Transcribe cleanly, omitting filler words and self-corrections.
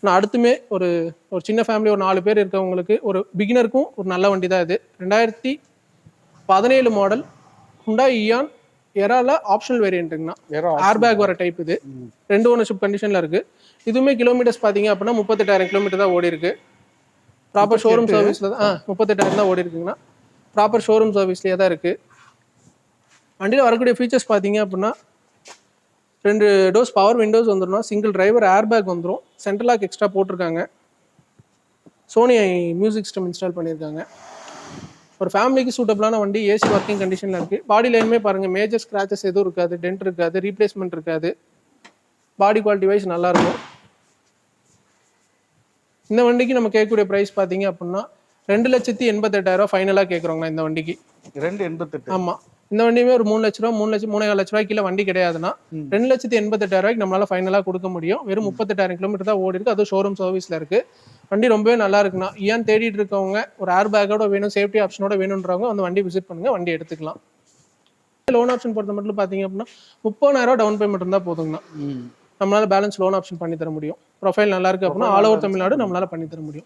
நான் அடுத்துமே ஒரு ஒரு சின்ன ஃபேமிலி ஒரு 4 பேர் இருக்கவங்களுக்கு ஒரு பிகினருக்கும் ஒரு நல்ல வண்டி தான் இது. 2017 மாடல் Hyundai Eon எரால ஆப்ஷனல் வேரியண்ட்டுங்கண்ணா. ஏர் பேக் வர டைப் இது. 2 ஓனர்ஷிப் கண்டிஷனில் இருக்குது. இதுவுமே கிலோமீட்டர்ஸ் பார்த்தீங்க அப்படின்னா 38,000 கிலோமீட்டர் தான் ஓடி இருக்கு. ப்ராப்பர் ஷோரூம் சர்வீஸில் தான் 38,000 தான் ஓடி இருக்குங்கண்ணா. ப்ராப்பர் ஷோரூம் சர்வீஸ்லேயே தான் இருக்குது. வண்டியில் வரக்கூடிய ஃபீச்சர்ஸ் பார்த்தீங்க அப்படின்னா 2 டோர்ஸ் பவர் விண்டோஸ் வந்துடும், சிங்கிள் டிரைவர் ஏர் பேக் வந்துடும், சென்ட்ரல் லாக் எக்ஸ்ட்ரா போட்டிருக்காங்க, சோனி மியூசிக் சிஸ்டம் இன்ஸ்டால் பண்ணியிருக்காங்க. ஒரு ஃபேமிலிக்கு சூட்டபிளான வண்டி, ஏசி ஒர்க்கிங் கண்டிஷனில் இருக்குது. பாடி லைனுமே பாருங்கள், மேஜர் ஸ்க்ராச்சஸ் எதுவும் இருக்காது, டென்ட் இருக்காது, ரீப்ளேஸ்மெண்ட் இருக்காது. பாடி குவாலிட்டி வைஸ் நல்லாயிருக்கும். இந்த வண்டிக்கு நம்ம கேட்கக்கூடிய ப்ரைஸ் பார்த்தீங்க அப்படின்னா 2,88,000 ஃபைனலாக கேட்குறோங்கண்ணா இந்த வண்டிக்கு. 2,88. ஆமாம். இந்த வண்டியுமே ஒரு 3 லட்ச ரூபா 3,00,000 லட்ச ரூபாய்க்கு கீழே வண்டி கிடையாதுன்னா 2,88,000 நம்மளால ஃபைனலாக கொடுக்க முடியும். வெறும் 38,000 கிலோமீட்டர் தான் ஓடி இருக்கு. அதுவும் ஷோரூம் சர்வீஸில் இருக்கு. வண்டி ரொம்பவே நல்லா இருக்குண்ணா. ஏன் தேடிட்டு இருக்கவங்க ஒரு ஏர் பேக்கோட வேணும், சேஃப்டி ஆப்ஷனோட வேணுன்றவங்க வந்து வண்டி விசிட் பண்ணுங்க, வண்டி எடுத்துக்கலாம். லோன் ஆப்ஷன் பொறுத்த மட்டும் பார்த்தீங்க அப்படின்னா 30,000 டவுன் பேமெண்ட் இருந்தால் போதுங்கண்ணா. நம்மளால பேலன்ஸ் லோன் ஆப்ஷன் பண்ணி தர முடியும். ப்ரொஃபைல் நல்லா இருக்கு அப்படின்னா ஆல் ஓவர் தமிழ்நாடு நம்மளால பண்ணி தர முடியும்.